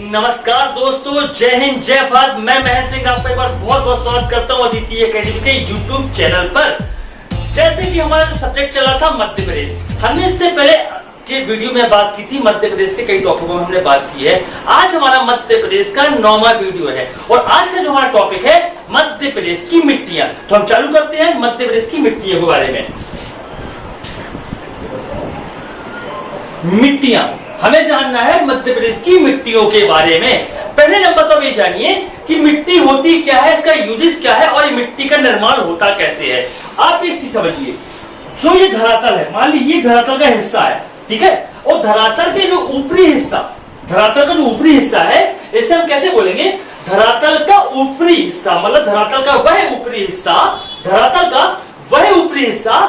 नमस्कार दोस्तों, जय हिंद, जय भारत। मैं महेश सिंह आपका एक बार बहुत बहुत स्वागत करता हूँ अदिति अकेडमी के यूट्यूब चैनल पर। जैसे कि हमारा जो सब्जेक्ट चला था मध्य प्रदेश, हमने इससे पहले के वीडियो में बात की थी। मध्य प्रदेश के कई टॉपिकों में हमने बात की है। आज हमारा मध्य प्रदेश का 9वां वीडियो है और आज का जो हमारा टॉपिक है मध्य प्रदेश की मिट्टियां। तो हम चालू करते हैं मध्य प्रदेश की मिट्टियों के बारे में। मिट्टियां हमें जानना है मध्य प्रदेश की मिट्टियों के बारे में। पहले नंबर तो ये जानिए कि मिट्टी होती क्या है, इसका यूजेस क्या है और ये मिट्टी का निर्माण होता कैसे है। आप एक चीज समझिए, जो ये धरातल है, मान लीजिए ये धरातल का हिस्सा है, ठीक है, और धरातल के जो ऊपरी हिस्सा, धरातल का जो ऊपरी हिस्सा है, इसे हम कैसे बोलेंगे? धरातल का ऊपरी हिस्सा, मतलब धरातल का वह ऊपरी हिस्सा, धरातल का वह ऊपरी हिस्सा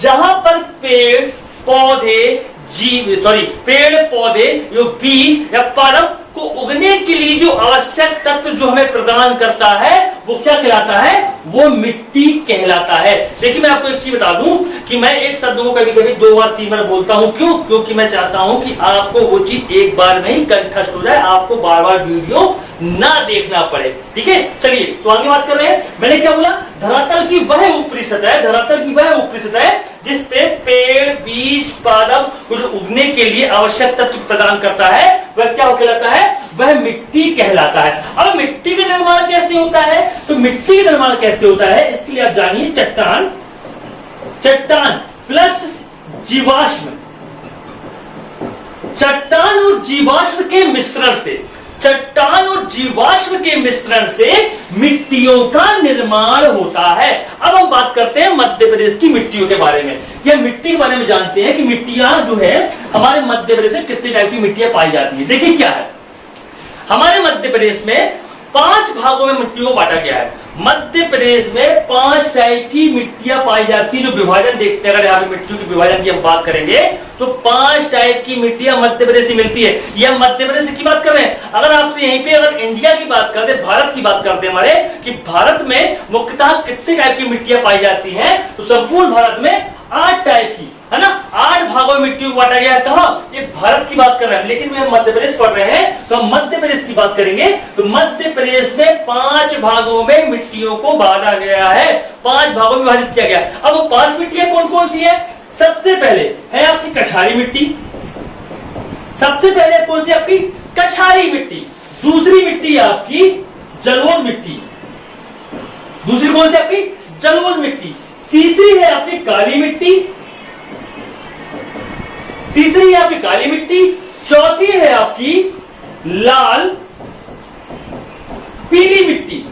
जहां पर पेड़ पौधे पेड़ पौधे जो बीज या पादप को उगने के लिए जो आवश्यक तत्व जो हमें प्रदान करता है वो क्या कहलाता है? वो मिट्टी कहलाता है। देखिए मैं आपको एक चीज बता दूं कि मैं एक शब्द को कभी कभी 2 बार 3 बार बोलता हूं। क्यों? क्योंकि मैं चाहता हूं कि आपको वो चीज एक बार में ही कंठस्थ हो जाए, आपको बार बार वीडियो ना देखना पड़े। ठीक है, चलिए तो आगे बात कर रहे हैं। मैंने क्या बोला? धरातल की वह ऊपरी सतह, धरातल की वह ऊपरी सतह जिसपे पेड़ बीज पादप कुछ उगने के लिए आवश्यक तत्व प्रदान करता है, वह क्या कहलाता है? वह मिट्टी कहलाता है। अब मिट्टी का निर्माण कैसे होता है? तो मिट्टी का निर्माण कैसे होता है इसके लिए आप जानिए, चट्टान, चट्टान प्लस जीवाश्म, चट्टान और जीवाश्म के मिश्रण से, चट्टान और जीवाश्म के मिश्रण से मिट्टियों का निर्माण होता है। अब हम बात करते हैं मध्य प्रदेश की मिट्टियों के बारे में। यह मिट्टी के बारे में जानते हैं कि मिट्टियां जो है हमारे मध्य प्रदेश में कितने टाइप की मिट्टियां पाई जाती है। देखिए क्या है, हमारे मध्य प्रदेश में 5 भागों में मिट्टियों को बांटा गया है। मध्य प्रदेश में 5 टाइप की मिट्टियां पाई जाती है। जो विभाजन देखते हैं, अगर यहाँ पे मिट्टियों की विभाजन की हम बात करेंगे तो 5 टाइप की मिट्टियां मध्य प्रदेश से मिलती है। ये हम मध्य प्रदेश की बात कर रहे हैं। अगर आपसे यहीं पे अगर इंडिया की बात करते, भारत की बात करते हमारे, कि भारत में मुख्यतः कितने टाइप की मिट्टियां पाई जाती हैं, तो संपूर्ण भारत में 8 टाइप की, है ना, 8 भागों में मिट्टी को बांटा गया है। कहा? ये भारत की बात कर रहे हैं, लेकिन वे मध्य प्रदेश पढ़ रहे हैं तो हम मध्य प्रदेश की बात करेंगे। तो मध्य प्रदेश में 5 भागों में मिट्टियों को बांटा गया है, 5 भागों में विभाजित किया गया। अब वो 5 मिट्टियां कौन कौन सी है? सबसे पहले है आपकी कछारी मिट्टी, सबसे पहले कौन सी? आपकी कछारी मिट्टी। दूसरी मिट्टी आपकी जलोढ़ मिट्टी, दूसरी कौन सी? आपकी जलोढ़ मिट्टी। तीसरी है आपकी काली मिट्टी, तीसरी है आपकी काली मिट्टी। चौथी है आपकी लाल पीली मिट्टी,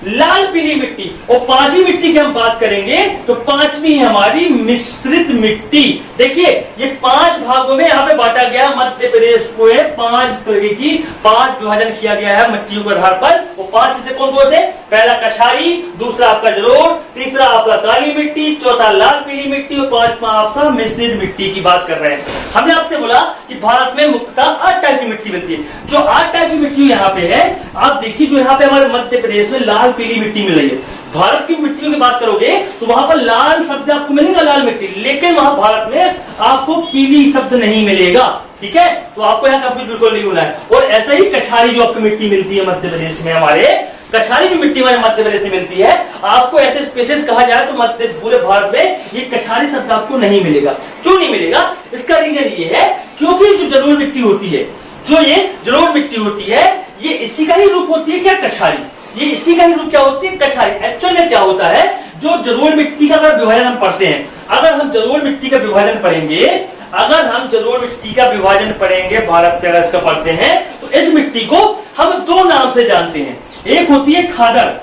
लाल पीली मिट्टी। और 5वीं मिट्टी की हम बात करेंगे तो 5वीं है हमारी मिश्रित मिट्टी। देखिए ये 5 भागों में यहाँ पे बांटा गया मध्य प्रदेश को, 5 तरह की 5 विभाजन किया गया है मिट्टियों के आधार पर। वो 5 से कौन कौन से? पहला कछारी, दूसरा आपका जलोढ़, तीसरा आपका काली मिट्टी, चौथा लाल पीली मिट्टी और 5वां आपका मिश्रित मिट्टी की बात कर रहे हैं। हमने आपसे बोला कि भारत में मुख्यतः 8 टाइप की मिट्टी मिलती है। जो 8 टाइप की मिट्टी यहाँ पे है, आप देखिए जो यहाँ पे हमारे मध्य प्रदेश में लाल पीली मिट्टी मिल रही है। भारत की मिट्टियों की बात करोगे तो वहां पर लाल शब्द आपको मिलेगा, लाल मिट्टी, लेकिन वहां भारत में आपको पीली शब्द नहीं मिलेगा। ठीक है, तो आपको यहाँ कंफ्यूज बिल्कुल नहीं होना है। और ऐसा ही कछारी जो आपको मिट्टी मिलती है मध्य प्रदेश में, हमारे कछारी जो मिट्टी हमारे मध्य प्रदेश से मिलती है, आपको ऐसे स्पेसिस कहा जाए तो मध्य पूरे भारत में ये कछारी शब्द आपको नहीं मिलेगा। क्यों नहीं मिलेगा? इसका रीजन ये है क्योंकि जो जलोढ़ मिट्टी होती है, जो ये जलोढ़ मिट्टी होती है, ये इसी का ही रूप होती है। क्या? कछारी। ये इसी का ही रूप क्या होती है? कछारी। एक्चुअल में क्या होता है, जो जलोढ़ मिट्टी का अगर विभाजन हम पढ़ते हैं, अगर हम जलोढ़ मिट्टी का विभाजन पढ़ेंगे, अगर हम जलोढ़ मिट्टी का विभाजन पढ़ेंगे भारत पे, अगर इसका पढ़ते हैं तो इस मिट्टी को हम 2 नाम से जानते हैं। एक होती है खादर,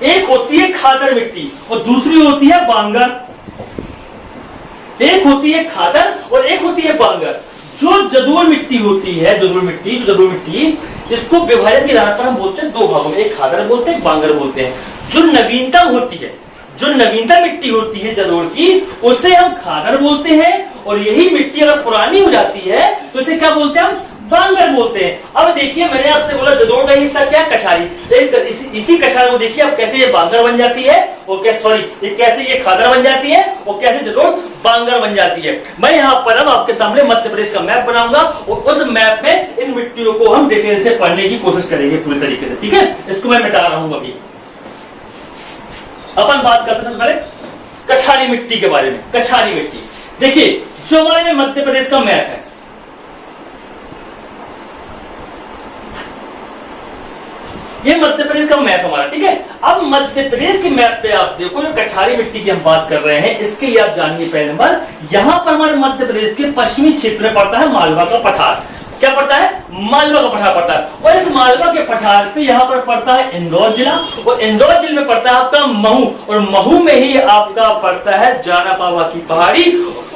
एक होती है खादर मिट्टी और दूसरी होती है बांगर। एक होती है खादर और एक होती है बांगर। जो जलोढ़ मिट्टी होती है, जलोढ़ मिट्टी, इसको विभाजन के आधार पर हम बोलते हैं 2 भागों में, एक खादर बोलते हैं, एक बांगर बोलते हैं। जो नवीनता होती है, जो नवीनता मिट्टी होती है जलोढ़ की, उसे हम खादर बोलते हैं। और यही मिट्टी अगर पुरानी हो जाती है तो इसे क्या बोलते हैं? हम बांगर बोलते हैं। अब देखिए मैंने आपसे बोला जलोढ़ का हिस्सा क्या? कछारी। इसी कछारी को देखिए अब कैसे ये बांगर बन जाती है और कैसे ये खादर बन जाती है और कैसे जलोढ़ बांगर बन जाती है। मैं यहाँ पर अब आपके सामने मध्य प्रदेश का मैप बनाऊंगा और उस मैप में इन मिट्टियों को हम डिटेल से पढ़ने की कोशिश करेंगे पूरी तरीके से, ठीक है। इसको मैं मिटा रहा हूं अभी। अपन बात करते हैं पहले कछारी मिट्टी के बारे में। कछारी मिट्टी देखिए, जो हमारे मध्य प्रदेश का मैप है, ये मध्य प्रदेश का मैप हमारा, ठीक है। अब मध्य प्रदेश के मैप पे आप देखो, जो कछारी मिट्टी की हम बात कर रहे हैं, इसके लिए आप जानिए पहले नंबर, यहां पर हमारे मध्य प्रदेश के पश्चिमी क्षेत्र में पड़ता है मालवा का पठार। क्या पड़ता है? मालवा का पठार पड़ता है। और इस मालवा के पठार पे यहाँ पर पड़ता है इंदौर जिला, और इंदौर जिले में पड़ता है आपका महू, और महू में ही आपका पड़ता है जानापावा की पहाड़ी।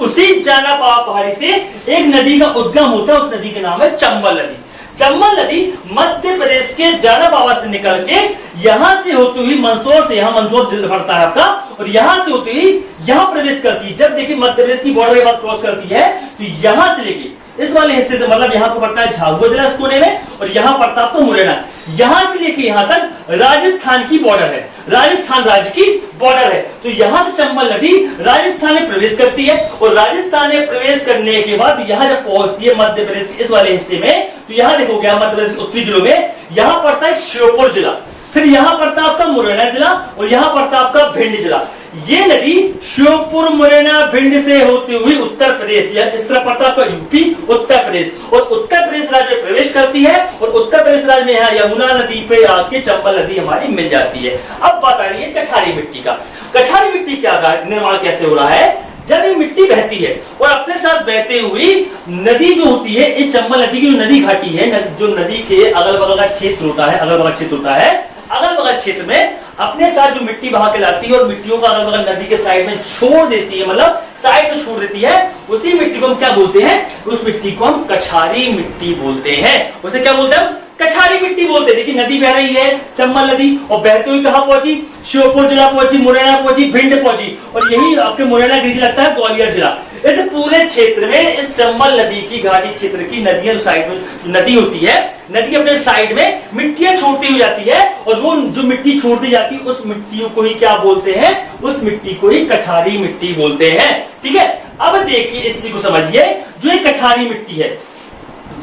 उसी जानापावा पहाड़ी से एक नदी का उद्गम होता है, उस नदी के नाम है चंबल नदी। चंबल नदी मध्य प्रदेश के जानापावा से निकल के यहां से होती हुई मंदसौर से, यहां मंदसौर जिला पड़ता है आपका, और यहां से होती हुई यहां प्रवेश करती है। जब देखिए मध्य प्रदेश की बॉर्डर के बाद क्रॉस करती है, तो यहां से लेके इस वाले हिस्से से, मतलब यहाँ पर पड़ता है झाबुआ जिला इस कोने में, और यहाँ पड़ता है आपको मुरैना। यहां से लेके यहां तक राजस्थान की बॉर्डर है, राजस्थान राज्य की बॉर्डर है। तो यहां से चंबल नदी राजस्थान में प्रवेश करती है, और राजस्थान में प्रवेश करने के बाद यहां जब पहुंचती है मध्य प्रदेश के इस वाले हिस्से में, तो यहां देखोगे मध्य प्रदेश के उत्तरी जिलों में यहां पड़ता है श्योपुर जिला, फिर यहां पड़ता है आपका मुरैना जिला, और यहां पड़ता है आपका भिंड जिला। ये नदी श्योपुर, मुरैना, भिंड से होती हुई उत्तर प्रदेश, या इस तरह पड़ता है यूपी, उत्तर प्रदेश, और उत्तर प्रदेश राज्य में प्रवेश करती है, और उत्तर प्रदेश राज्य में यहाँ यमुना नदी पे आके चंबल नदी हमारी मिल जाती है। अब बात आ रही है कछारी मिट्टी का। कछारी मिट्टी क्या निर्माण कैसे हो रहा है? जब ये मिट्टी बहती है और अपने साथ बहते हुई नदी जो होती है, इस चंबल नदी की जो नदी घाटी है, जो नदी के अगल बगल का क्षेत्र होता है, अगल बगल क्षेत्र होता है, अगल बगल क्षेत्र में अपने साथ जो मिट्टी बहा के लाती है और मिट्टियों का अगल बगल नदी के साइड में छोड़ देती है, मतलब साइड में छोड़ देती है, उसी मिट्टी को हम क्या बोलते हैं? उस मिट्टी को हम कछारी मिट्टी बोलते हैं। उसे क्या बोलते हैं? कछारी मिट्टी बोलते हैं। देखिए नदी बह रही है, चंबल नदी, और बहती हुई कहां पहुंची? श्योपुर जिला पहुंची, मुरैना पहुंची, भिंड पहुंची, और यही आपके मुरैना गिरिज लगता है ग्वालियर जिला। इस पूरे क्षेत्र में इस चंबल नदी की घाटी क्षेत्र की नदियां साइड में नदी होती है, नदी अपने साइड में मिट्टियां छोड़ती हुई जाती है, और वो जो मिट्टी छोड़ती जाती है उस मिट्टियों को ही क्या बोलते हैं? उस मिट्टी को ही कछारी मिट्टी बोलते हैं, ठीक है। अब देखिए इस चीज को समझिए, जो ये कछारी मिट्टी है,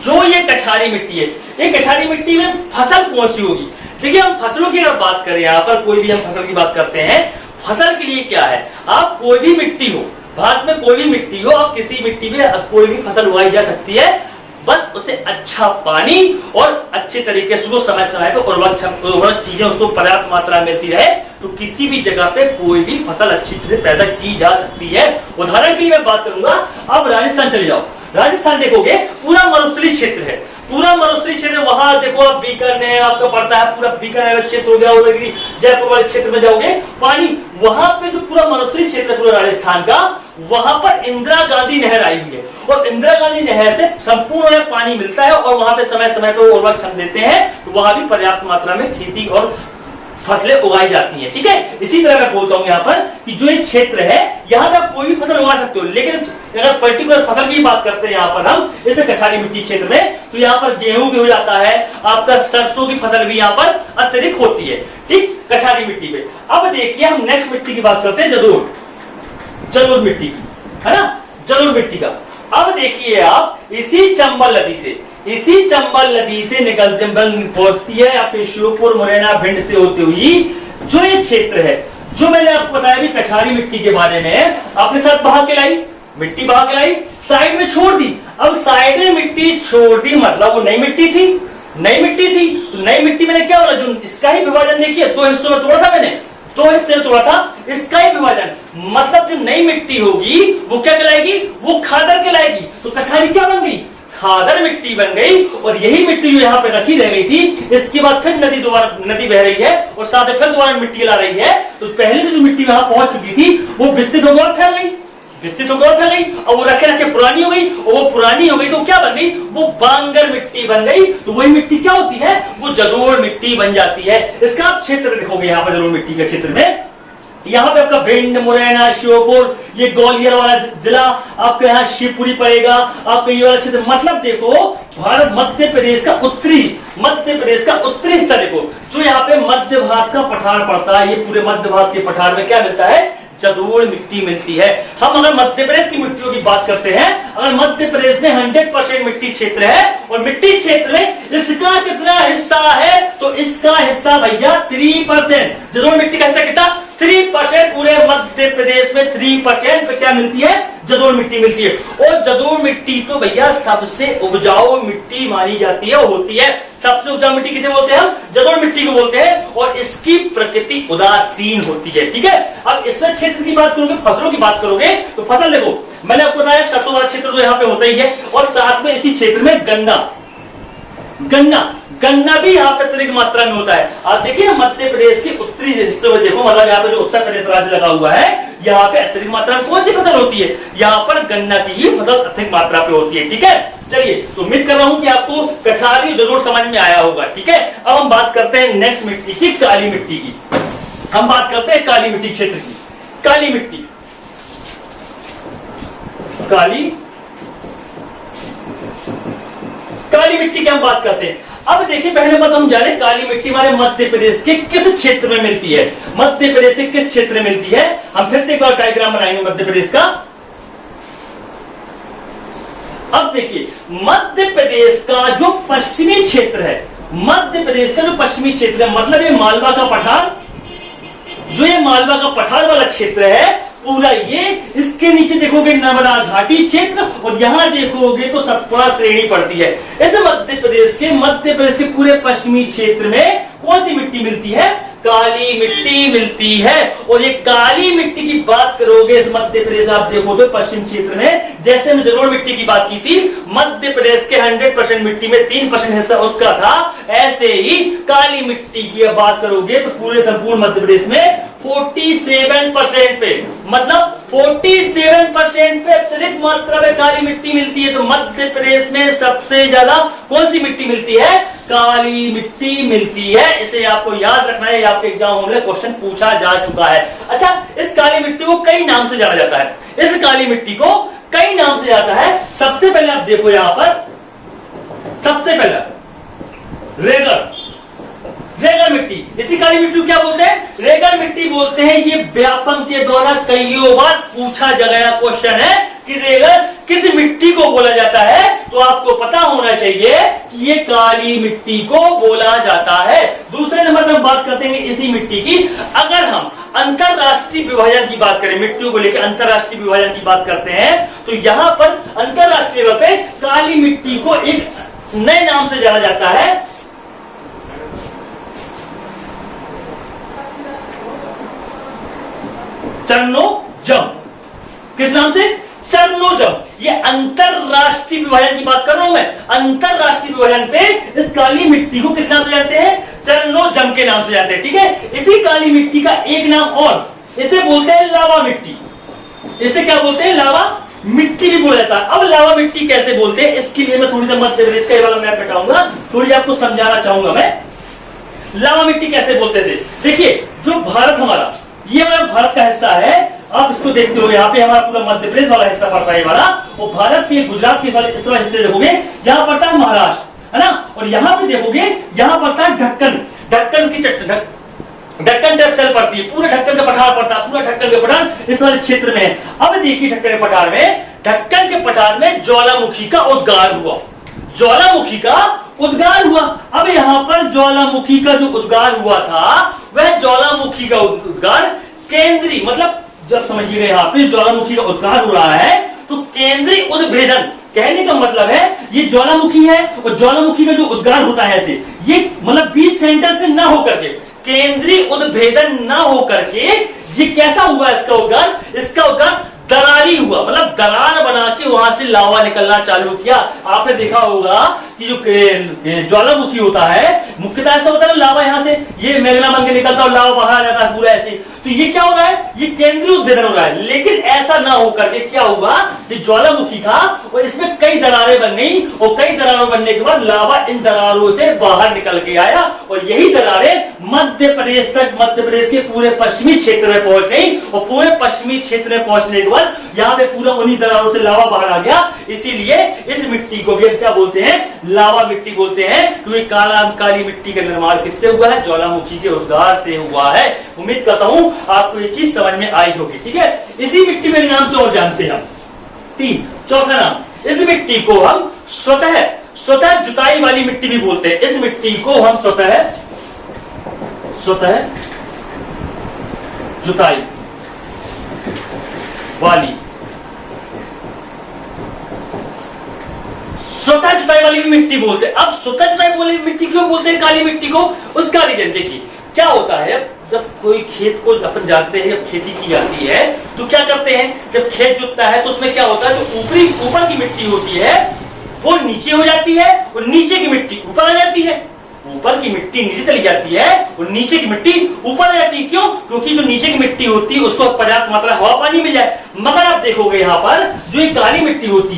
जो ये कछारी मिट्टी है, ये कछारी मिट्टी में फसल कौन सी होगी? देखिए हम फसलों की अगर बात करें, यहाँ पर कोई भी हम फसल की बात करते हैं, फसल के लिए क्या है? आप कोई भी मिट्टी हो, भारत में कोई भी मिट्टी हो, आप किसी मिट्टी में कोई भी फसल उगाई जा सकती है, बस उसे अच्छा पानी और अच्छे तरीके से समय समय पर उर्वरक चीजें उसको पर्याप्त मात्रा में मिलती रहे, तो किसी भी जगह पे कोई भी फसल अच्छी तरह से पैदा की जा सकती है। उदाहरण के लिए मैं बात करूंगा, आप राजस्थान चले जाओ, राजस्थान देखोगे पूरा मरुस्थलीय क्षेत्र है, पूरा मरुस्थलीय क्षेत्र, वहां देखो आप बीकानेर आपका पड़ता है, पूरा बीकानेर क्षेत्र हो गया, उदयगिरी, जयपुर वाले क्षेत्र में जाओगे पानी, वहां पे जो पूरा मरुस्थलीय क्षेत्र पूरा राजस्थान का, वहां पर इंदिरा गांधी नहर आई हुई है, और इंदिरा गांधी नहर से संपूर्ण पानी मिलता है, और वहां पे समय समय पर उर्वरक छन देते हैं, तो वहां भी पर्याप्त मात्रा में खेती और फसलें उगाई जाती हैं, ठीक है। इसी तरह मैं बोलता हूं यहाँ पर कि जो ये क्षेत्र है, यहाँ पे आप कोई भी फसल उगा सकते हो, लेकिन अगर पर्टिकुलर फसल की बात करते हैं यहाँ पर हम, जैसे कछारी मिट्टी क्षेत्र में, तो यहाँ पर गेहूं भी हो जाता है, आपका सरसों की फसल भी यहाँ पर अत्यधिक होती है, ठीक, कछारी मिट्टी पे। अब देखिए हम नेक्स्ट मिट्टी की बात करते हैं, जलोढ़ मिट्टी की, है ना, जलोढ़ मिट्टी का। अब देखिए आप इसी चंबल नदी से निकलते पहुंचती है आपके श्योपुर, मुरैना, भिंड से होती हुई जो ये क्षेत्र है, जो मैंने आपको बताया भी कछारी मिट्टी के बारे में, अपने साथ बहा के लाई, मिट्टी बहा के लाई, साइड में छोड़ दी। अब साइड में मिट्टी छोड़ दी, मतलब वो नई मिट्टी थी, तो नई मिट्टी मैंने क्या बोला, जो इसका ही विभाजन देखिए, दो हिस्सों में तोड़ा था मैंने, दो हिस्से में तोड़ा था, इसका ही विभाजन, मतलब जो नई मिट्टी होगी वो क्या कहलाएगी? वो खादर कहलाएगी। तो कछारी क्या बन गई? खादर मिट्टी बन गई, और यही मिट्टी जो यहाँ पे रखी रह गई थी, इसके बाद फिर नदी बह रही है, और साथ में फिर दोबारा मिट्टी ला रही है, तो पहले से जो मिट्टी वहां पहुंच चुकी थी वो विस्तृत होकर फैल गई, और वो रखे रखे पुरानी हो गई, और वो पुरानी हो गई तो क्या बन गई? वो बांगर मिट्टी बन गई। तो वही मिट्टी क्या होती है? वो जलोढ़ मिट्टी बन जाती है। इसका आप क्षेत्र देखोगे यहाँ पर, जलोढ़ मिट्टी के क्षेत्र में, यहाँ पे आपका भिंड, मुरैना, श्योपुर, ये ग्वालियर वाला जिला, आपके यहाँ शिवपुरी पड़ेगा, आपका ये वाला क्षेत्र, मतलब देखो भारत मध्य प्रदेश का उत्तरी हिस्सा देखो, जो यहाँ पे मध्य भारत का पठार पड़ता है, ये पूरे मध्य भारत के पठार में क्या मिलता है? जलोढ़ मिट्टी मिलती है। हम अगर मध्य प्रदेश की मिट्टियों की बात करते हैं, अगर मध्य प्रदेश में 100% मिट्टी क्षेत्र है और मिट्टी क्षेत्र में इसका कितना हिस्सा है, तो इसका हिस्सा भैया 3%। जलोढ़ मिट्टी का हिस्सा कितना? 3%। पूरे मध्य प्रदेश में 3% पे क्या मिलती है? जलोढ़ मिट्टी मिलती है। और जलोढ़ मिट्टी तो भैया सबसे उपजाऊ मिट्टी मानी जाती है, होती है। सबसे उपजाऊ मिट्टी किसे बोलते हैं? हम जलोढ़ मिट्टी को बोलते हैं। और इसकी प्रकृति उदासीन होती है, ठीक है। अब इसमें क्षेत्र की बात करोगे, फसलों की बात करोगे, तो फसल देखो, मैंने आपको बताया सरसों वाला क्षेत्र तो यहाँ पे होता ही है, और साथ में इसी क्षेत्र में गन्ना भी यहाँ पे अत्यधिक मात्रा में होता है। आप देखिए ना, मध्य प्रदेश के उत्तरी हिस्सों में देखो, मतलब यहाँ पे जो उत्तर प्रदेश राज्य लगा हुआ है, यहाँ पे अत्यधिक मात्रा में कौन सी फसल होती है? यहाँ पर गन्ना की ही फसल अत्यधिक मात्रा पे होती है, ठीक है। चलिए, तो उम्मीद कर रहा हूं कि आपको कछारी जरूर समझ में आया होगा, ठीक है। अब हम बात करते हैं नेक्स्ट मिट्टी की, काली मिट्टी की। हम बात करते हैं काली मिट्टी क्षेत्र की। काली मिट्टी की हम बात करते हैं। अब देखिए, पहले बात हम जाने काली मिट्टी हमारे मध्य प्रदेश के किस क्षेत्र में मिलती है। मध्य प्रदेश के किस क्षेत्र में मिलती है? हम फिर से एक बार डायग्राम बनाएंगे मध्य प्रदेश का। अब देखिए, मध्य प्रदेश का जो पश्चिमी क्षेत्र है, मध्य प्रदेश का जो पश्चिमी क्षेत्र है, मतलब ये मालवा का पठार, जो ये मालवा का पठार वाला क्षेत्र है पूरा, ये इसके नीचे देखोगे नर्मदा घाटी क्षेत्र, और यहां देखोगे तो सतपुड़ा श्रेणी पड़ती है। ऐसे मध्य प्रदेश के पूरे पश्चिमी क्षेत्र में कौन सी मिट्टी मिलती है? काली मिट्टी मिलती है। और ये काली मिट्टी की बात करोगे इस मध्य प्रदेश, आप देखो तो पश्चिम क्षेत्र में, जैसे हमने जलोढ़ मिट्टी की बात की थी, मध्य प्रदेश के 100% मिट्टी में 3% हिस्सा उसका था, ऐसे ही काली मिट्टी की बात करोगे तो पूरे संपूर्ण मध्य प्रदेश में 47% पे, मतलब 47% पे अत्यधिक मात्रा में काली मिट्टी मिलती है। तो मध्य प्रदेश में सबसे ज्यादा कौन सी मिट्टी मिलती है? काली मिट्टी मिलती है। इसे आपको याद रखना है, आपके एग्जाम में क्वेश्चन पूछा जा चुका है। अच्छा, इस काली मिट्टी को कई नाम से जाना जाता है। इस काली मिट्टी को कई नाम से जाता है। सबसे पहले आप देखो, यहां पर सबसे पहला रेगड़ मिट्टी। इसी काली मिट्टी को क्या बोलते हैं? रेगड़ मिट्टी बोलते हैं। ये व्यापम के द्वारा कईयों बार पूछा गया क्वेश्चन है कि रेगड़ किस मिट्टी को बोला जाता है, तो आपको पता होना चाहिए कि ये काली मिट्टी को बोला जाता है। दूसरे नंबर पर हम बात करते हैं इसी मिट्टी की। अगर हम अंतरराष्ट्रीय विभाजन की बात करें, मिट्टियों को लेकर अंतरराष्ट्रीय विभाजन की बात करते हैं, तो यहां पर अंतरराष्ट्रीय लेवल पे काली मिट्टी को एक नए नाम से जाना जाता है, चर्नोजम। किस नाम से? चर्नोजम। ये अंतरराष्ट्रीय विभाजन की बात कर रहा हूं मैं। अंतरराष्ट्रीय विभाजन पे इस काली मिट्टी को किस नाम से जानते हैं? चर्नोजम के नाम से जानते हैं, ठीक है। इसी काली मिट्टी का एक नाम और, इसे बोलते हैं लावा मिट्टी। इसे क्या बोलते हैं? लावा मिट्टी भी बोला जाता है। अब लावा मिट्टी कैसे बोलते हैं, इसके लिए मैं थोड़ी सा मध्य प्रदेश का ये वाला मैप बैठाऊंगा, थोड़ी आपको समझाना चाहूंगा मैं। लावा मिट्टी कैसे बोलते हैं? देखिए, जो भारत हमारा, ये वाला भारत का हिस्सा है, आप इसको देखते हो, यहाँ पे हमारा पूरा मध्य प्रदेश वाला हिस्सा पड़ता है वाला, और भारत के गुजरात के इस वाले हिस्से देखोगे, यहाँ पड़ता है महाराष्ट्र, है ना। और यहाँ पे देखोगे, यहाँ पड़ता है ढक्कन की ढक्कन टैक्सल पड़ती है, पूरे ढक्कन का पठार पड़ता है, पूरा ढक्कन का पठार इस वाले क्षेत्र में है। अब देखिए, ढक्कन के पठार में ज्वालामुखी का उद्गार हुआ, ज्वालामुखी का उद्गार हुआ। अब यहाँ पर ज्वालामुखी का जो उद्गार हुआ था, वह ज्वालामुखी का उद्गार केंद्रीय, मतलब जब समझिएगा यहाँ पे ज्वालामुखी का उद्गार हो रहा है, तो केंद्रीय उद्भेदन, कहने का मतलब है ये ज्वालामुखी है, और ज्वालामुखी का जो उद्गार होता है ऐसे, ये मतलब बीच सेंटर से ना होकर के, केंद्रीय उद्भेदन ना होकर के, ये कैसा हुआ इसका उद्गार? इसका उद्गार दरारी हुआ, मतलब दरार बना के वहां से लावा निकलना चालू किया। आपने देखा होगा कि जो ज्वालामुखी होता है, मुख्यतः ऐसा होता है लावा यहाँ से ये मैग्ना बन के निकलता और लावा बाहर आ जाता है पूरा ऐसे। तो ये क्या हो रहा है? ये केंद्रीय उद्भेदन हो रहा है। लेकिन ऐसा ना होकर के क्या हुआ कि ज्वालामुखी था और इसमें कई दरारें बन गई, और कई दरारों बनने के बाद लावा इन दरारों से बाहर निकल के आया, और यही दरारें मध्य प्रदेश तक, मध्य प्रदेश के पूरे पश्चिमी क्षेत्र में पहुंच गई, और पूरे पश्चिमी क्षेत्र में पहुंचने के बाद बाद यहाँ पे पूरा उन्हीं दरारों से लावा बाहर आ गया, इसीलिए इस मिट्टी को भी क्या बोलते हैं, लावा मिट्टी बोलते हैं, क्योंकि काली मिट्टी का निर्माण किससे हुआ है, ज्वालामुखी के उद्गार से हुआ है। उम्मीद करता हूं आपको ये चीज समझ में आई होगी। ठीक है, इसी मिट्टी के नाम से और जानते हैं हम। 3 चौथा नाम, इस मिट्टी को हम स्वतः जुताई वाली मिट्टी भी बोलते हैं। इस मिट्टी को हम स्वतः जुताई वाली मिट्टी बोलते हैं। अब स्वतः जुताई वाली मिट्टी क्यों बोलते हैं काली मिट्टी को, उसका रीजन देखिए क्या होता है। जब कोई खेत को अपन जानते हैं, जब खेती की जाती है तो क्या करते हैं, जब खेत जुतता है तो उसमें क्या होता है, जो ऊपर की मिट्टी होती है वो नीचे हो जाती है और नीचे की मिट्टी ऊपर आ जाती है। ऊपर की मिट्टी नीचे चली जाती है और नीचे की मिट्टी ऊपर आ जाती है। क्यों? क्योंकि जो नीचे की मिट्टी होती है उसको पर्याप्त मात्रा हवा पानी मिल जाए। मगर आप देखोगे यहाँ पर जो ये काली मिट्टी होती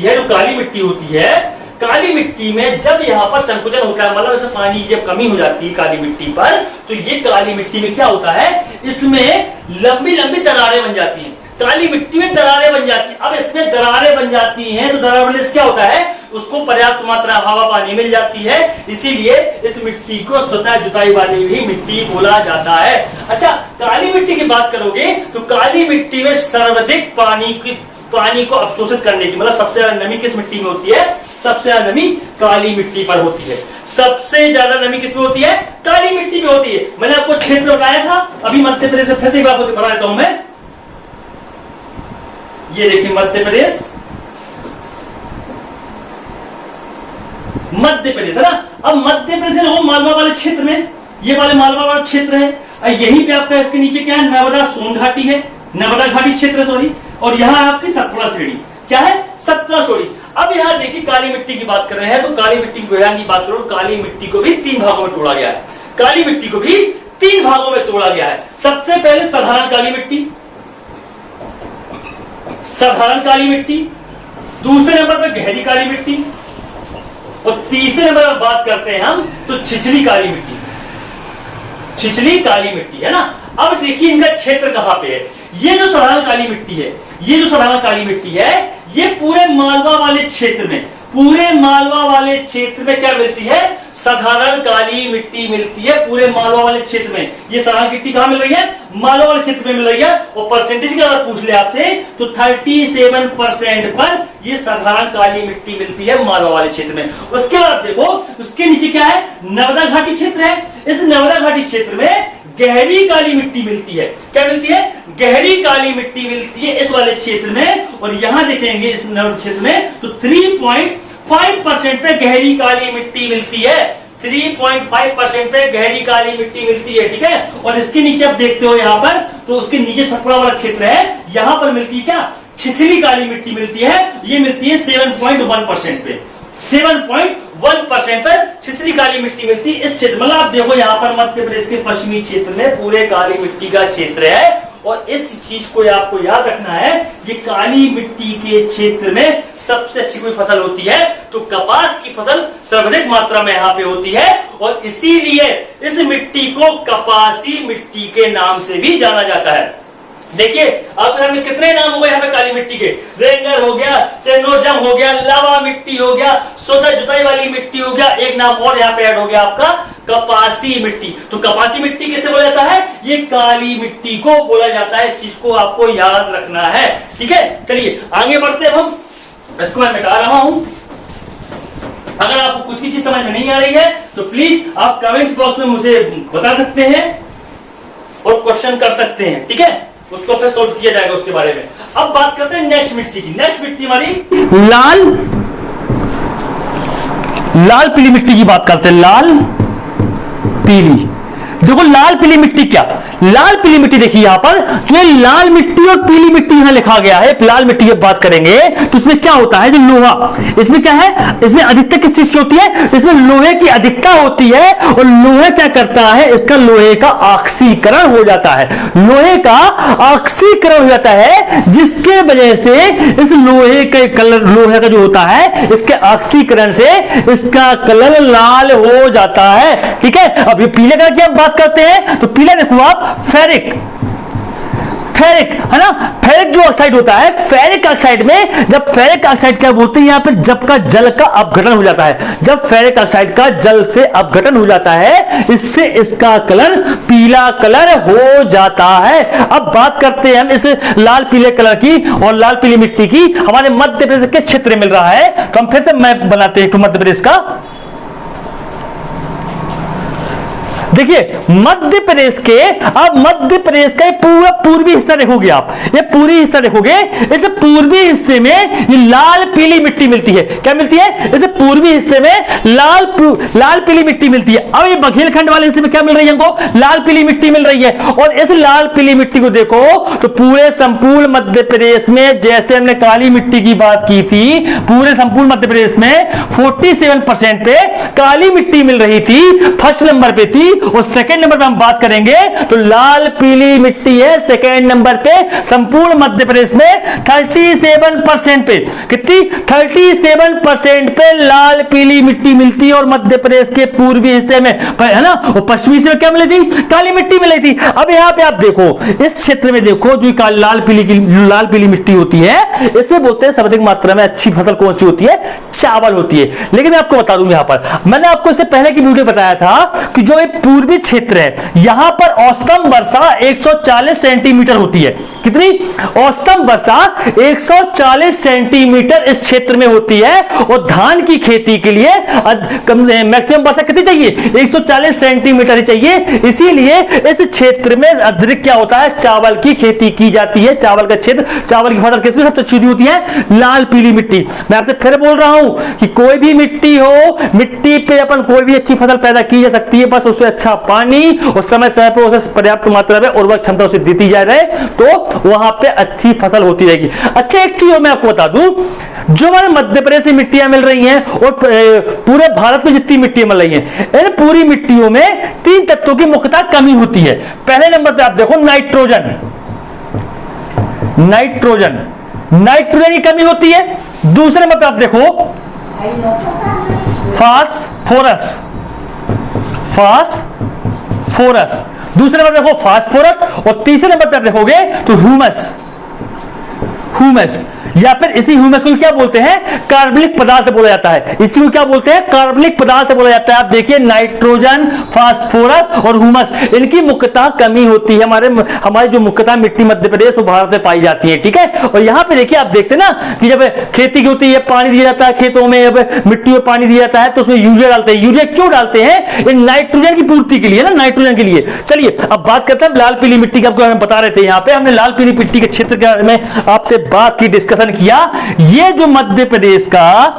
है, काली मिट्टी में जब यहाँ पर संकुचन होता है, मतलब पानी जब कमी हो जाती है काली मिट्टी पर, तो ये काली मिट्टी में क्या होता है, इसमें लंबी लंबी दरारें बन जाती हैं। काली मिट्टी में दरारें बन जाती हैं। अब इसमें दरारें बन जाती हैं तो दरार बनने से क्या होता है, उसको पर्याप्त मात्रा हवा पानी मिल जाती है, इसीलिए इस मिट्टी को स्वतः जुताई वाली भी मिट्टी बोला जाता है। अच्छा, काली मिट्टी की बात करोगे तो काली मिट्टी में सर्वाधिक पानी को अवशोषित करने की, मतलब सबसे ज्यादा नमी किस मिट्टी में होती है, सबसे ज्यादा नमी काली मिट्टी पर होती है। सबसे ज्यादा नमी किसमें होती है, काली मिट्टी में होती है। मैंने आपको क्षेत्र बताया था, अभी मध्य प्रदेश से फिर से एक बार बता देता हूं मैं। ये देखिए मध्य प्रदेश है ना। अब मध्य प्रदेश है मालवा वाले क्षेत्र में, ये वाले मालवा वाला क्षेत्र है। यहीं पे आपका इसके नीचे क्या है, नर्मदा सोन घाटी है, नर्मदा घाटी क्षेत्र सॉरी, और यहाँ आपकी सतपुड़ा श्रेणी क्या है, सतपुड़ा श्रेणी। अब यहाँ देखिए काली मिट्टी की बात कर रहे हैं तो काली मिट्टी की बात करो, काली मिट्टी को भी 3 भागों में तोड़ा गया है। काली मिट्टी को भी 3 भागों में तोड़ा गया है। सबसे पहले साधारण काली मिट्टी, दूसरे नंबर पर गहरी काली मिट्टी, और तीसरे नंबर पर बात करते हैं हम तो छिछली काली मिट्टी है ना। अब देखिए इनका क्षेत्र कहां पे है। ये जो साधारण काली मिट्टी है, ये पूरे मालवा वाले क्षेत्र में क्या मिलती है, साधारण काली मिट्टी मिलती है पूरे मालवा वाले क्षेत्र में। ये साधारण मिट्टी कहां मिल रही है, मालवा वाले क्षेत्र में मिल रही है। और परसेंटेज की अगर पूछ ले आपसे तो 37% पर ये साधारण काली मिट्टी मिलती है मालवा वाले क्षेत्र में। उसके बाद देखो उसके नीचे क्या है, नर्मदा घाटी क्षेत्र है। इस नर्मदा घाटी क्षेत्र में गहरी काली मिट्टी मिलती है। क्या मिलती है, गहरी काली मिट्टी मिलती है इस वाले क्षेत्र में। और यहां देखेंगे इस नर्मदा क्षेत्र में तो 3.5% पे गहरी काली मिट्टी मिलती है। 3.5% पे गहरी काली मिट्टी मिलती है। ठीक है, और इसके नीचे आप देखते हो यहाँ पर तो उसके नीचे सतपुड़ा वाला क्षेत्र है, यहाँ पर मिलती है क्या, छिछली काली मिट्टी मिलती है। ये मिलती है 7.1% पे, 7.1% पर छिछली काली मिट्टी मिलती है इस क्षेत्र। मतलब आप देखो यहाँ पर मध्य प्रदेश के पश्चिमी क्षेत्र में पूरे काली मिट्टी का क्षेत्र है। और इस चीज को आपको याद रखना है, ये काली मिट्टी के क्षेत्र में सबसे अच्छी कोई फसल होती है तो कपास की फसल सर्वाधिक मात्रा में यहाँ पे होती है। और इसीलिए इस मिट्टी को कपासी मिट्टी के नाम से भी जाना जाता है। देखिए अब में कितने नाम हो गए यहाँ पे काली मिट्टी के, रेंगर हो गया, चेनोजम हो गया, लावा मिट्टी हो गया, स्वतः जुताई वाली मिट्टी हो गया, एक नाम और यहाँ पे ऐड हो गया आपका कपासी मिट्टी। तो कपासी मिट्टी कैसे बोला जाता है, ये काली मिट्टी को बोला जाता है। इस चीज को आपको याद रखना है। ठीक है, चलिए आगे बढ़ते हैं। हम इसको मैं मिटा रहा हूं। अगर आपको कुछ भी चीज समझ में नहीं आ रही है तो प्लीज आप कमेंट्स बॉक्स में मुझे बता सकते हैं और क्वेश्चन कर सकते हैं। ठीक है, उसको फिर सॉल्व किया जाएगा उसके बारे में। अब बात करते हैं नेक्स्ट मिट्टी की। नेक्स्ट मिट्टी हमारी लाल पीली मिट्टी की बात करते हैं। लाल पीली, देखो लाल पीली मिट्टी क्या, लाल पीली मिट्टी देखिए यहां पर जो लाल मिट्टी और पीली मिट्टी यहां लिखा गया है। लाल मिट्टी की बात करेंगे तो इसमें क्या होता है, जो लोहा, इसमें क्या है, इसमें अधिकता किस चीज की होती है, इसमें लोहे की अधिकता होती है। और लोहे क्या करता है, इसका लोहे का ऑक्सीकरण हो जाता है, लोहे का ऑक्सीकरण हो जाता है, जिसके वजह से इस लोहे के कलर, लोहे का जो होता है इसके ऑक्सीकरण से इसका कलर लाल हो जाता है। ठीक है, अब ये पीले कलर की हम बात करते हैं तो पीला देखो आप, फेरिक, फेरिक, है ना, फेरिक जो ऑक्साइड होता है, फेरिक ऑक्साइड में जब फेरिक ऑक्साइड क्या बोलते हैं, यहां पे जब का जल का अपघटन हो जाता है, जब फेरिक ऑक्साइड का जल से अपघटन हो जाता है, इससे इसका कलर पीला कलर हो जाता है। अब बात करते हैं हम इस लाल पीले कलर की और लाल पीली मिट्टी की, हमारे मध्य प्रदेश किस क्षेत्र में मिल रहा है, तो हम फिर से मैप बनाते हैं मध्य प्रदेश का। देखिए मध्य प्रदेश के, अब मध्य प्रदेश का पूरा पूर्वी हिस्सा देखोगे आप, ये पूरी हिस्सा देखोगे, इस पूर्वी हिस्से में ये लाल पीली मिट्टी मिलती है। क्या मिलती है? इस पूर्वी हिस्से में लाल पीली मिट्टी मिलती है। अब ये बघेलखंड वाले हिस्से में क्या मिल रही है हमको? लाल पीली मिट्टी मिल रही है। और इस लाल पीली मिट्टी को देखो तो पूरे संपूर्ण मध्य प्रदेश में, जैसे हमने काली मिट्टी की बात की थी, पूरे संपूर्ण मध्य प्रदेश में 47% पे काली मिट्टी मिल रही थी, फर्स्ट नंबर पे थी। और सेकंड नंबर पे हम बात करेंगे तो लाल पीली मिट्टी है सेकंड नंबर पे संपूर्ण मध्य प्रदेश में 37% पे। कितनी? 37% पे लाल पीली मिट्टी मिलती है। और मध्य प्रदेश के पूर्वी हिस्से में, है ना, और पश्चिमी हिस्से में क्या मिली थी? काली मिट्टी मिली थी। अब यहां पे आप देखो, इस क्षेत्र में देखो जो लाल पीली मिट्टी होती है, इसमें बोलते हैं सर्वाधिक मात्रा में अच्छी फसल कौन सी होती है? चावल होती है। लेकिन मैं आपको बता दूं, यहां पर मैंने आपको इससे पहले की वीडियो बताया था कि जो एक पूर्वी क्षेत्र है, यहां पर औसतम वर्षा 140 सेंटीमीटर होती है। कितनी? औसतम वर्षा 140 सेंटीमीटर इस क्षेत्र में होती है। और धान की खेती के लिए मैक्सिमम वर्षा कितनी चाहिए? 140 सेंटीमीटर ही चाहिए। इसीलिए इस क्षेत्र में अधिक क्या होता है? चावल की खेती की जाती है। चावल का क्षेत्र, चावल की फसल किसमें सबसे अच्छी होती है? लाल पीली मिट्टी। मैं आपसे फिर बोल रहा हूं कि कोई भी मिट्टी हो, मिट्टी पे अपन कोई भी अच्छी फसल पैदा की जा सकती है, बस उसे अच्छा पानी और समय समय पर उसे पर्याप्त मात्रा में उर्वरक क्षमता उसे देती जा रहे तो वहां पे अच्छी फसल होती रहेगी। अच्छा एक चीज मैं आपको बता दूं, जो हमारे मध्य प्रदेश से मिट्टियां मिल रही हैं और पूरे भारत में जितनी मिट्टियां मिल रही हैं, इन पूरी मिट्टियों में 3 तत्वों की मुख्यतः कमी होती है। पहले नंबर पे आप देखो नाइट्रोजन, नाइट्रोजन की कमी होती है। दूसरे नंबर पे आप देखो फास्फोरस, दूसरे नंबर पे देखो फास्फोरस। और तीसरे नंबर पे आप देखोगे तो ह्यूमस, या फिर इसी ह्यूमस को क्या बोलते हैं? कार्बनिक पदार्थ बोला जाता है। इसी को क्या बोलते हैं? कार्बनिक पदार्थ बोला जाता है। आप देखिए नाइट्रोजन, फास्फोरस और ह्यूमस, इनकी मुख्यतः कमी होती है हमारे जो मुख्यतः मिट्टी मध्य प्रदेश और भारत में पाई जाती है। ठीक है। और यहां पे देखिए आप देखते हैं ना कि जब खेती की होती है, पानी दिया जाता है खेतों में, जब मिट्टी में पानी दिया जाता है तो उसमें यूरिया डालते हैं। यूरिया क्यों डालते हैं? नाइट्रोजन की पूर्ति के लिए ना, नाइट्रोजन के लिए। चलिए अब बात करते हैं लाल पीली मिट्टी की। आपको हम बता रहे थे, यहां पे हमने लाल पीली मिट्टी के क्षेत्र के बारे में आपसे बात की, डिस्कशन किया। ये जो मध्य प्रदेश का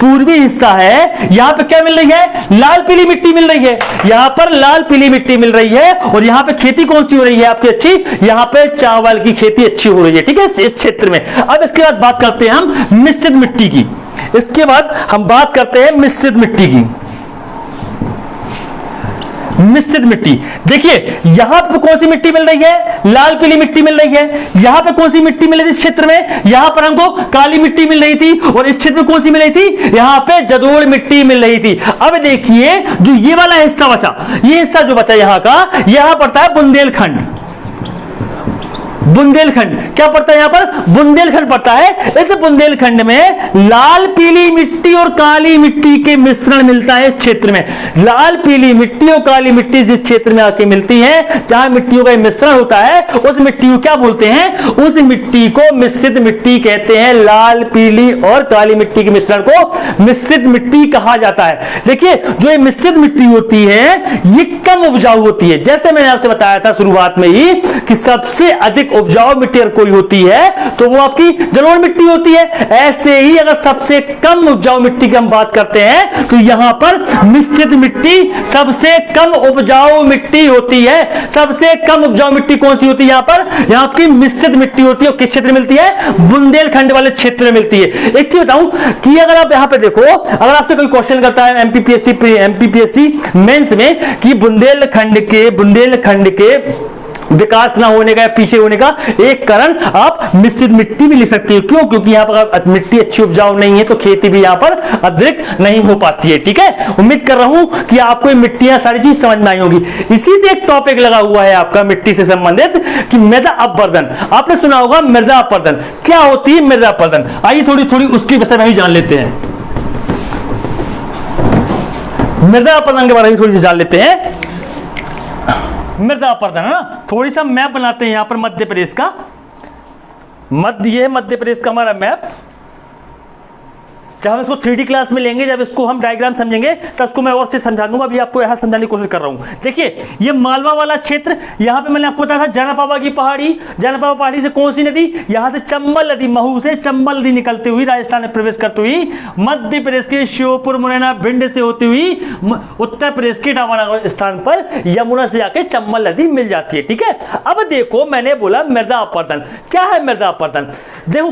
पूर्वी हिस्सा है, यहां पे क्या मिल रही है? लाल पीली मिट्टी मिल रही है। यहां पर लाल पीली मिट्टी मिल रही है। और यहां पे खेती कौन सी हो रही है आपकी? अच्छी। यहां पे चावल की खेती अच्छी हो रही है। ठीक है, इस क्षेत्र में। अब इसके बाद बात करते हैं हम मिश्रित मिट्टी की। इसके बाद हम बात करते हैं मिश्रित मिट्टी की। मिश्रित मिट्टी, देखिए यहां पे कौन सी मिट्टी मिल रही है? लाल पीली मिट्टी मिल रही है। यहां पे कौन सी मिट्टी मिल रही थी इस क्षेत्र में? यहां पर हमको काली मिट्टी मिल रही थी। और इस क्षेत्र में कौन सी मिल रही थी? यहां पे जलोढ़ मिट्टी मिल रही थी। अब देखिए जो ये वाला हिस्सा बचा, ये हिस्सा जो बचा यहां का, यहां पड़ता है बुंदेलखंड। क्या पड़ता है यहां पर? बुंदेलखंड पड़ता है। इस बुंदेलखंड में लाल पीली मिट्टी और काली मिट्टी के मिश्रण मिलता है। इस क्षेत्र में लाल पीली मिट्टी और काली मिट्टी जिस क्षेत्र में आके मिलती है, जहां मिट्टियों का मिश्रण होता है, उस मिट्टी को क्या बोलते हैं? उस मिट्टी को मिश्रित मिट्टी कहते हैं। लाल पीली और काली मिट्टी के मिश्रण को मिश्रित मिट्टी कहा जाता है। देखिए जो ये मिश्रित मिट्टी होती है, ये कम उपजाऊ होती है। जैसे मैंने आपसे बताया था शुरुआत में ही कि सबसे अधिक उपजाऊ मिट्टी अगर कोई होती है तो वो आपकी जलोढ़ मिट्टी होती है। ऐसे ही अगर सबसे कम उपजाऊ मिट्टी की हम बात करते हैं तो यहां पर मिश्रित मिट्टी सबसे कम उपजाऊ मिट्टी होती है। सबसे कम उपजाऊ मिट्टी कौन सी होती है? यहां पर यहां की मिश्रित मिट्टी होती है। और किस क्षेत्र में मिलती है? बुंदेलखंड वाले क्षेत्र में मिलती है। एक चीज बताऊं कि अगर आप यहां पे देखो, अगर आपसे कोई क्वेश्चन करता है एमपीपीएससी मेंस में कि बुंदेलखंड के विकास ना होने का या पीछे होने का एक कारण आप मिश्रित मिट्टी भी ले सकते हो। क्यों? क्योंकि यहाँ पर अगर मिट्टी अच्छी उपजाऊ नहीं है तो खेती भी यहाँ पर अधिक नहीं हो पाती है। ठीक है, उम्मीद कर रहा हूं कि आपको ये मिट्टियां सारी चीज समझ में आई होगी। इसी से एक टॉपिक लगा हुआ है आपका मिट्टी से संबंधित कि मृदा अपवर्धन। आपने सुना होगा मृदा अपवर्धन। क्या होती है मृदा अपवर्धन? आइए थोड़ी उसके विषय में भी जान लेते हैं। मृदा अपवर्धन के बारे में थोड़ी सी जान लेते हैं। मृदा अपवर्धन है ना, थोड़ी सा मैप बनाते हैं यहां पर मध्य प्रदेश का। ये है मध्य प्रदेश का हमारा मैप। जब हम इसको 3D क्लास में लेंगे, जब इसको हम डायग्राम समझेंगे तो इसको मैं और से समझा दूंगा। अभी आपको यहां समझाने की कोशिश कर रहा हूं। देखिए ये मालवा वाला क्षेत्र, यहां पे मैंने आपको बताया था जनापावा की पहाड़ी। जनापावा पहाड़ी से कौन सी नदी? यहां से चंबल नदी, महू से चंबल नदी निकलती हुई राजस्थान में प्रवेश करती हुई मध्य प्रदेश के श्योपुर, मुरैना, भिंड से होती हुई उत्तर प्रदेश के टावाना स्थान पर यमुना से जाके चंबल नदी मिल जाती है। ठीक है, अब देखो मैंने बोला मृदा अपवर्धन। क्या है मृदा अपवर्धन? देखो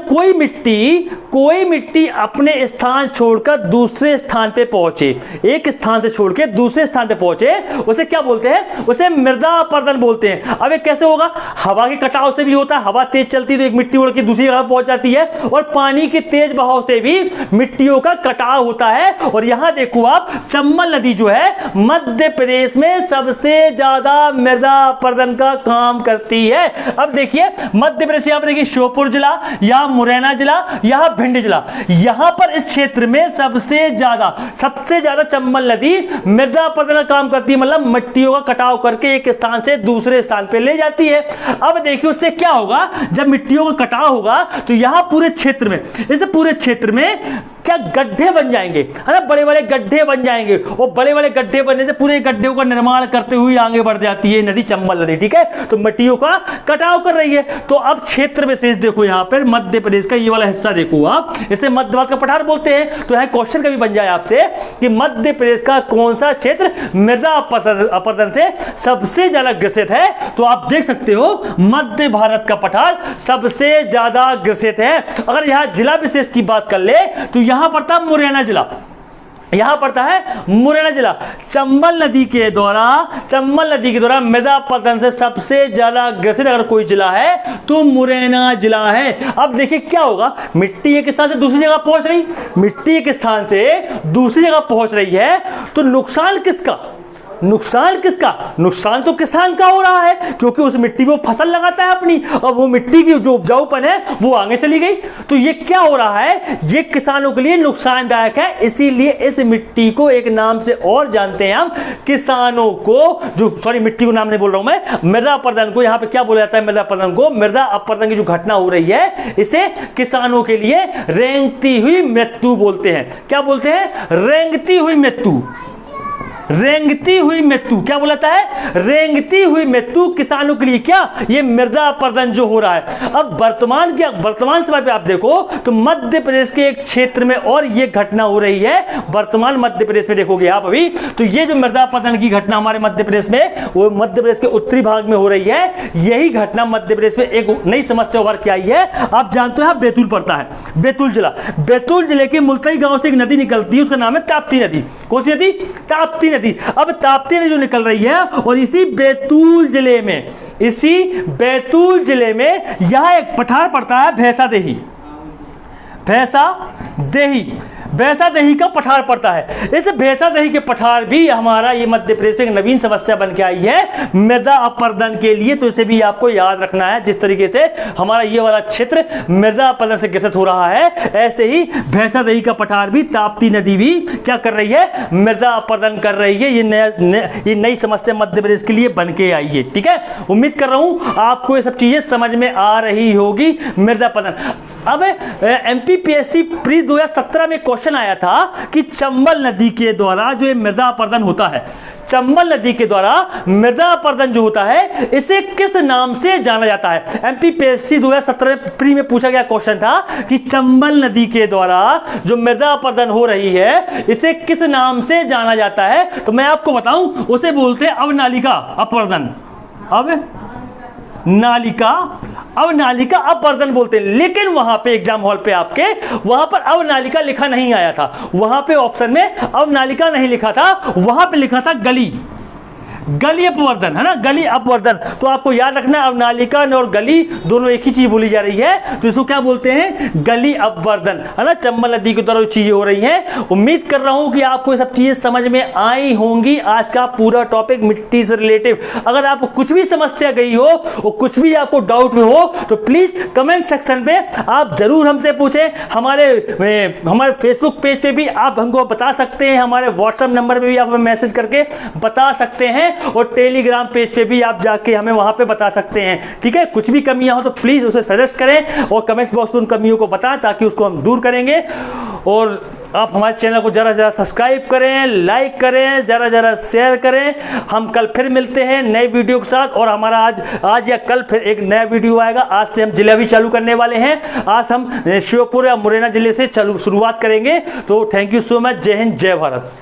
कोई मिट्टी अपने स्थान छोड़कर दूसरे स्थान पे पहुंचे, एक स्थान से छोड़ के दूसरे स्थान पे पहुंचे, उसे क्या बोलते हैं? उसे मृदा अपवर्धन बोलते हैं। अब ये कैसे होगा? हवा के कटाव से भी होता है। हवा तेज चलती है तो एक मिट्टी उड़ के दूसरी जगह पहुंच जाती है, और पानी के तेज बहाव से भी मिट्टियों का कटाव होता है। और यहां देखो आप, चंबल नदी जो है मध्य प्रदेश में सबसे ज्यादा मृदा अपवर्धन का काम करती है। अब देखिए मध्य प्रदेश, यहां पर देखिए श्योपुर जिला, यहां मुरैना जिला, यहां भिंड जिला, यहां पर इस क्षेत्र में सबसे ज्यादा चंबल नदी मृदा अपवर्धन का काम करती है। मतलब मिट्टियों का कटाव करके एक स्थान से दूसरे स्थान पे ले जाती है। अब देखिए उससे क्या होगा? जब मिट्टियों का कटाव होगा तो यहां पूरे क्षेत्र में, इस पूरे क्षेत्र में क्या गड्ढे बन जाएंगे, है ना? बड़े बड़े गड्ढे बन जाएंगे, और बड़े बड़े गड्ढे बनने से पूरे गड्ढों का निर्माण करते हुए आगे बढ़ जाती है नदी चंबल नदी। ठीक है, तो मिट्टियों का कटाव कर रही है। तो अब क्षेत्र विशेष देखो, यहां पर मध्य प्रदेश का ये वाला हिस्सा देखो आप, इसे मध्य भारत का पठार बोलते हैं। तो यहां क्वेश्चन कभी बन जाए आपसे कि मध्य प्रदेश का कौन सा क्षेत्र मृदा अपवर्धन से सबसे ज्यादा ग्रसित है, तो आप देख सकते हो मध्य भारत का पठार सबसे ज्यादा ग्रसित है। अगर यहां जिला विशेष की बात कर ले तो यहां पड़ता मुरैना जिला, यहां पड़ता है मुरैना जिला। चंबल नदी के द्वारा मृदा अपवर्धन से सबसे ज्यादा ग्रसित अगर कोई जिला है तो मुरैना जिला है। अब देखिए क्या होगा, मिट्टी एक स्थान से दूसरी जगह पहुंच रही, मिट्टी एक स्थान से दूसरी जगह पहुंच रही है, तो नुकसान किसका? नुकसान तो किसान का हो रहा है, क्योंकि उस मिट्टी में फसल लगाता है अपनी, और वो मिट्टी की जो उपजाऊपन है वो आगे चली गई। तो ये क्या हो रहा है? ये किसानों के लिए नुकसानदायक है। इसीलिए इस मिट्टी को एक नाम से और जानते हैं हम, किसानों को मिट्टी को नाम नहीं बोल रहा हूं मैं, मृदा अपवर्धन को यहां पे क्या बोला जाता है? मृदा अपवर्धन को, मृदा अपवर्धन की जो घटना हो रही है इसे किसानों के लिए रेंगती हुई मृत्यु बोलते हैं। क्या बोलते हैं? रेंगती हुई मृत्यु। क्या बोलता है? रेंगती हुई मृत्यु किसानों के लिए। क्या? ये मृदा अपवर्धन जो हो रहा है। अब वर्तमान समय पे आप देखो तो मध्य प्रदेश के एक क्षेत्र में और ये घटना हो रही है। वर्तमान मध्य प्रदेश में देखोगे आप अभी, तो ये जो मृदा अपवर्धन की घटना हमारे मध्य प्रदेश में, वो मध्य प्रदेश के उत्तरी भाग में हो रही है। यही घटना मध्य प्रदेश में एक नई समस्या उभर के आई है। आप जानते हो बैतूल पड़ता है, बैतूल जिले के मुल्ताई गांव से एक नदी निकलती है, उसका नाम है ताप्ती नदी। कौन सी नदी? ताप्ती नदी। अब ताप्ती नदी जो निकल रही है, और इसी बैतूल जिले में यहां एक पठार पड़ता है भैंसा देही का पठार पड़ता है। इस भैंसा देही के पठार भी हमारा ये मध्य प्रदेश में एक नवीन समस्या बन के आई है मृदा अपवर्धन के लिए। तो इसे भी आपको याद रखना है। जिस तरीके से हमारा ये वाला क्षेत्र मृदा अपवर्धन से ग्रसित हो रहा है, ऐसे ही भैंसा देही का पठार भी, ताप्ती नदी भी क्या कर रही है? मृदा अपवर्धन कर रही है। ये नई समस्या मध्य प्रदेश के लिए बन के आई है। ठीक है, उम्मीद कर रहा हूं आपको ये सब चीजें समझ में आ रही होगी। मृदा अपवर्धन। अब एमपीपीएससी प्री 2017 में क्वेश्चन आया था कि चंबल नदी के द्वारा जो ये मृदा अपवर्धन होता है, चंबल नदी के द्वारा मृदा अपवर्धन जो होता है, इसे किस नाम से जाना जाता है? एमपीपीएससी 2017 प्री में पूछा गया क्वेश्चन था कि चंबल नदी के द्वारा जो मृदा अपवर्धन हो रही है, इसे किस नाम से जाना जाता है? तो मैं आपको बताऊं, उसे बोलते हैं अवनालिका अपवर्धन। अवनालिका अपवर्धन बोलते हैं। लेकिन वहां पे एग्जाम हॉल पे आपके वहां पर अवनालिका लिखा नहीं आया था। वहां पे ऑप्शन में अवनालिका नहीं लिखा था, वहां पे लिखा था गली। गली अपवर्धन, है ना, गली अपवर्धन। तो आपको याद रखना है, अवनालिका और गली दोनों एक ही चीज बोली जा रही है, तो इसको क्या बोलते हैं, गली अपवर्धन, है ना। चंबल नदी के द्वारा चीजें हो रही हैं। उम्मीद कर रहा हूं कि आपको ये सब चीजें समझ में आई होंगी। आज का पूरा टॉपिक मिट्टी से रिलेटिव। अगर आपको कुछ भी समस्या गई हो और कुछ भी आपको डाउट में हो तो प्लीज कमेंट सेक्शन पे आप जरूर हमसे पूछें। हमारे फेसबुक पेज पे भी आप हमको बता सकते हैं, हमारे व्हाट्सएप नंबर पे भी आप हमें मैसेज करके बता सकते हैं, और टेलीग्राम पेज पे भी आप जाके हमें वहां पे बता सकते हैं। ठीक है, कुछ भी कमियां हो तो प्लीज उसे सजेस्ट करें और कमेंट बॉक्स में उन कमियों को बताएं, ताकि उसको हम दूर करेंगे। और आप हमारे चैनल को जरा सब्सक्राइब करें, लाइक करें, जरा शेयर करें। हम कल फिर मिलते हैं नए वीडियो के साथ, और हमारा आज या कल फिर एक नया वीडियो आएगा। आज से हम जिला भी चालू करने वाले हैं। आज हम श्योपुर या मुरैना जिले से शुरुआत करेंगे। तो थैंक यू सो मच। जय हिंद, जय भारत।